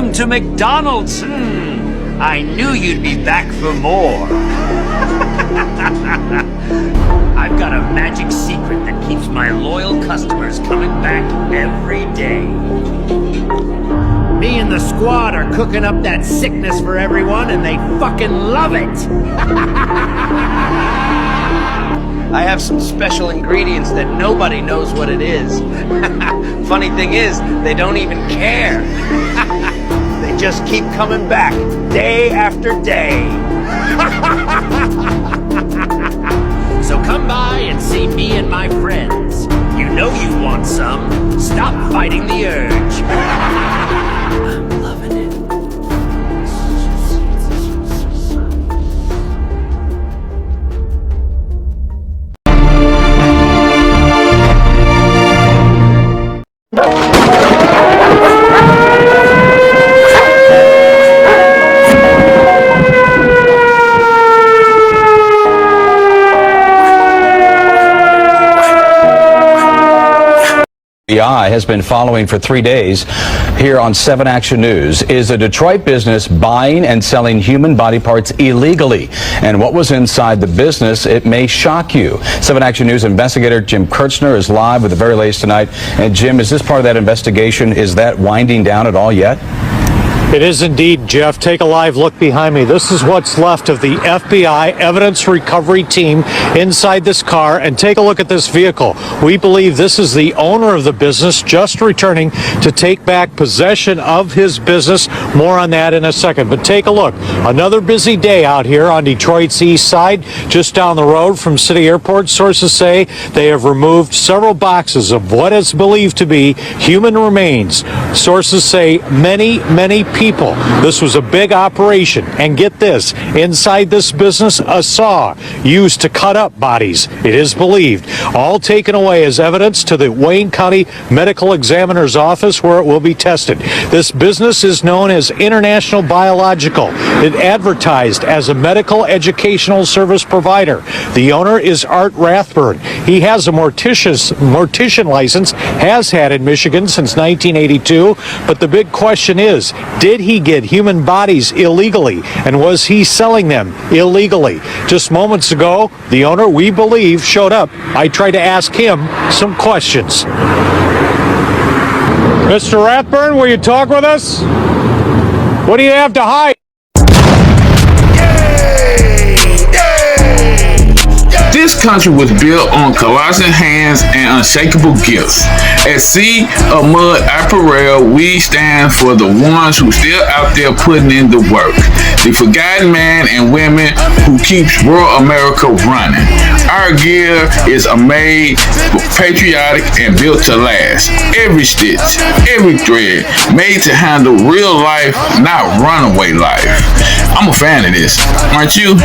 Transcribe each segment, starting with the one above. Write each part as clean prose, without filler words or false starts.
Welcome to McDonald's. I knew you'd be back for more. I've got a magic secret that keeps my loyal customers coming back every day. Me and the squad are cooking up that sickness for everyone, and they fucking love it. I have some special ingredients that nobody knows what it is. Funny thing is, they don't even care. They just keep coming back, day after day. So come by and see me and my friends. You know you want some. Stop fighting the urge. I'm loving it. FBI has been following for 3 days here on 7 Action News. Is a Detroit business buying and selling human body parts illegally? And what was inside the business? It may shock you. 7 Action News investigator Jim Kurtzner is live with the very latest tonight. And Jim, is this part of that investigation? Is that winding down at all yet? It is indeed, Jeff. Take a live look behind me. This is what's left of the FBI evidence recovery team inside this car. And take a look at this vehicle. We believe this is the owner of the business just returning to take back possession of his business. More on that in a second. But take a look. Another busy day out here on Detroit's east side, just down the road from City Airport. Sources say they have removed several boxes of what is believed to be human remains. Sources say many people. This was a big operation. And get this, inside this business, a saw used to cut up bodies, it is believed. All taken away as evidence to the Wayne County Medical Examiner's Office, where it will be tested. This business is known as International Biological. It advertised as a medical educational service provider. The owner is Art Rathburn. He has a mortician license, has had in Michigan since 1982. But the big question is, did he get human bodies illegally? And was he selling them illegally? Just moments ago, the owner, we believe, showed up. I tried to ask him some questions. Mr. Rathburn, will you talk with us? What do you have to hide? This country was built on colossal hands and unshakable gifts. At Sea of Mud Apparel, we stand for the ones who still out there putting in the work. The forgotten man and women who keeps rural America running. Our gear is made patriotic and built to last. Every stitch, every thread, made to handle real life, not runaway life. I'm a fan of this, aren't you?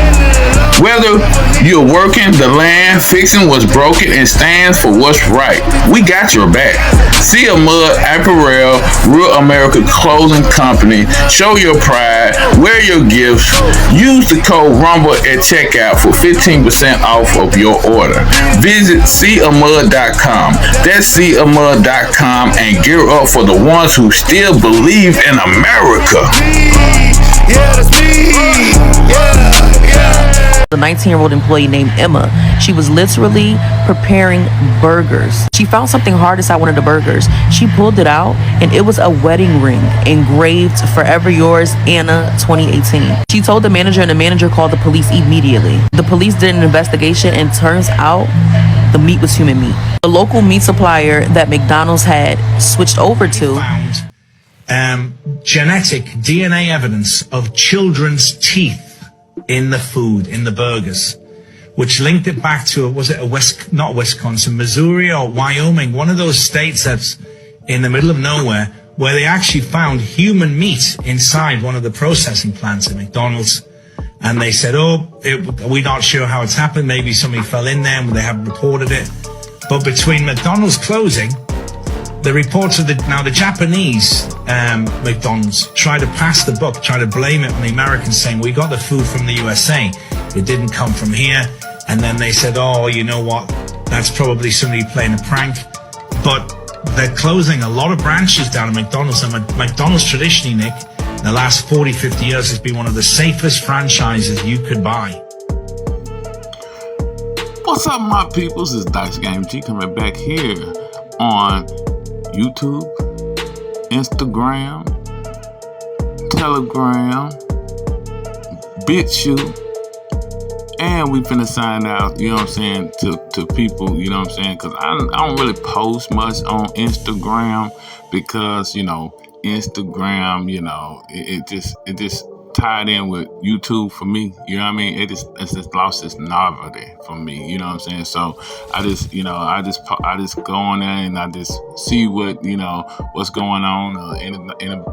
Whether you're working the land, fixing what's broken, and stands for what's right, we got your back. Sea of Mud Apparel, Real America Clothing Company. Show your pride, wear your gifts. Use the code RUMBLE at checkout for 15% off of your order. Visit seaofmud.com. That's seaofmud.com and gear up for the ones who still believe in America. Yeah, that's me. Yeah. A 19-year-old employee named Emma. She was literally preparing burgers. She found something hard inside one of the burgers. She pulled it out, and it was a wedding ring engraved "Forever Yours, Anna 2018." She told the manager, and the manager called the police immediately. The police did an investigation, and turns out the meat was human meat. The local meat supplier that McDonald's had switched over to found genetic DNA evidence of children's teeth in the food, in the burgers, which linked it back to, not Wisconsin, Missouri or Wyoming, one of those states that's in the middle of nowhere, where they actually found human meat inside one of the processing plants at McDonald's. And they said, we're not sure how it's happened. Maybe somebody fell in there and they haven't reported it. But between McDonald's closing, the reports of the Japanese McDonald's tried to pass the buck, try to blame it on the Americans, saying we got the food from the USA, it didn't come from here. And then they said, you know what, that's probably somebody playing a prank. But they're closing a lot of branches down at McDonald's. And McDonald's traditionally, Nick, in the last 40, 50 years has been one of the safest franchises you could buy. What's up, my peoples? It's Dice Game G coming back here on YouTube, Instagram, Telegram, BitChute, and we finna sign out, you know what I'm saying, to people, you know what I'm saying, because I don't really post much on Instagram because, you know, Instagram, you know, it just tied in with YouTube for me, you know what I mean? It's just lost its novelty for me, you know what I'm saying? So I just go on there and I just see what, you know, what's going on, or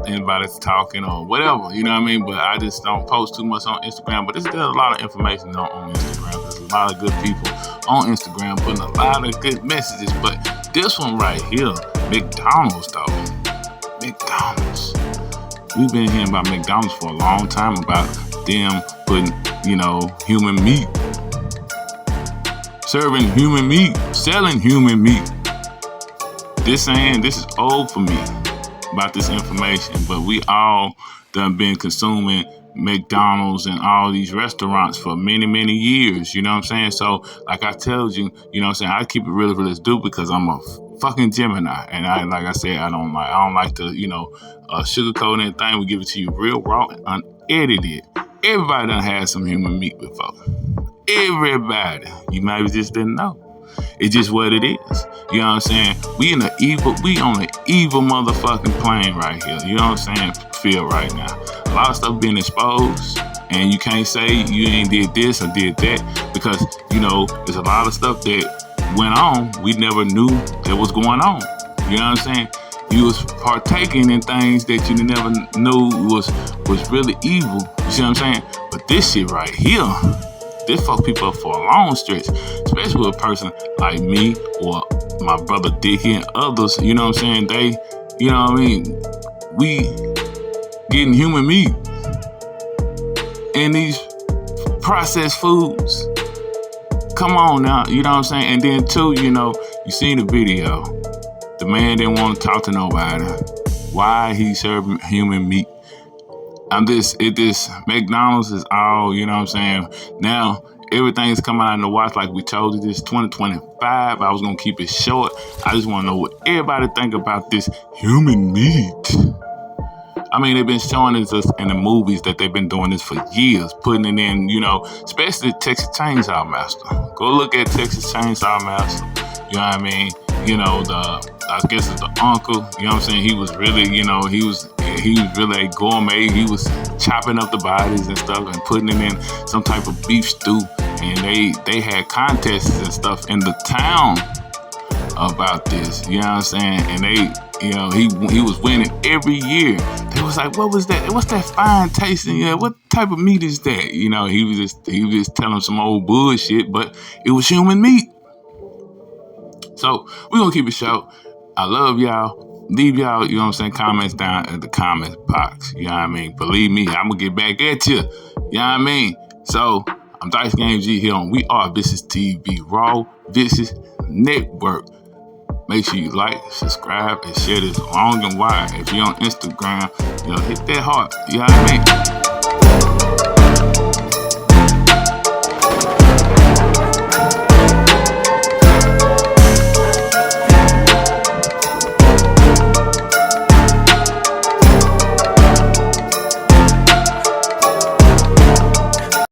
anybody's talking or whatever, you know what I mean? But I just don't post too much on Instagram. But there's a lot of information on Instagram. There's a lot of good people on Instagram putting a lot of good messages. But this one right here, McDonald's though, McDonald's. We've been hearing about McDonald's for a long time, about them putting, you know, human meat, serving human meat, selling human meat. This is old for me about this information, but we all done been consuming McDonald's and all these restaurants for many, many years, you know what I'm saying? So, like I told you, you know what I'm saying, I keep it really, really dude because I'm a fucking Gemini, and I don't like to, you know, sugarcoat anything. We give it to you real raw and unedited. Everybody done had some human meat before. Everybody. You maybe just didn't know. It's just what it is. You know what I'm saying? We on an evil motherfucking plane right here. You know what I'm saying? Feel right now. A lot of stuff being exposed, and you can't say you ain't did this or did that because, you know, there's a lot of stuff that went on we never knew that was going on. You know what I'm saying? You was partaking in things that you never knew was really evil. You see what I'm saying? But this shit right here, this fuck people up for a long stretch, especially with a person like me or my brother Dickie and others. You know what I'm saying? They, you know what I mean? We getting human meat and these processed foods. Come on now, you know what I'm saying? And then too, you know, you seen the video. The man didn't want to talk to nobody. Why he serving human meat? McDonald's is all, you know what I'm saying? Now, everything's coming out in the watch like we told you this 2025. I was going to keep it short. I just want to know what everybody think about this human meat. I mean, they've been showing this in the movies that they've been doing this for years, putting it in, you know, especially Texas Chainsaw Master. Go look at Texas Chainsaw Master. You know what I mean? You know, I guess it's the uncle, you know what I'm saying? He was really, you know, he was really a gourmet. He was chopping up the bodies and stuff and putting it in some type of beef stew. And they had contests and stuff in the town about this, you know what I'm saying? And they, you know, he was winning every year. They was like, what was that? What's that fine tasting? Yeah, what type of meat is that? You know, he was just telling some old bullshit, but it was human meat. So we're gonna keep it short. I love y'all. Leave y'all, you know what I'm saying, comments down at the comments box. You know what I mean? Believe me, I'm gonna get back at you. You know what I mean? So I'm Dice Game G here on We Are Vicious TV, Raw Vicious Network. Make sure you like, subscribe, and share this long and wide. If you're on Instagram, you know, hit that heart. You know what I mean?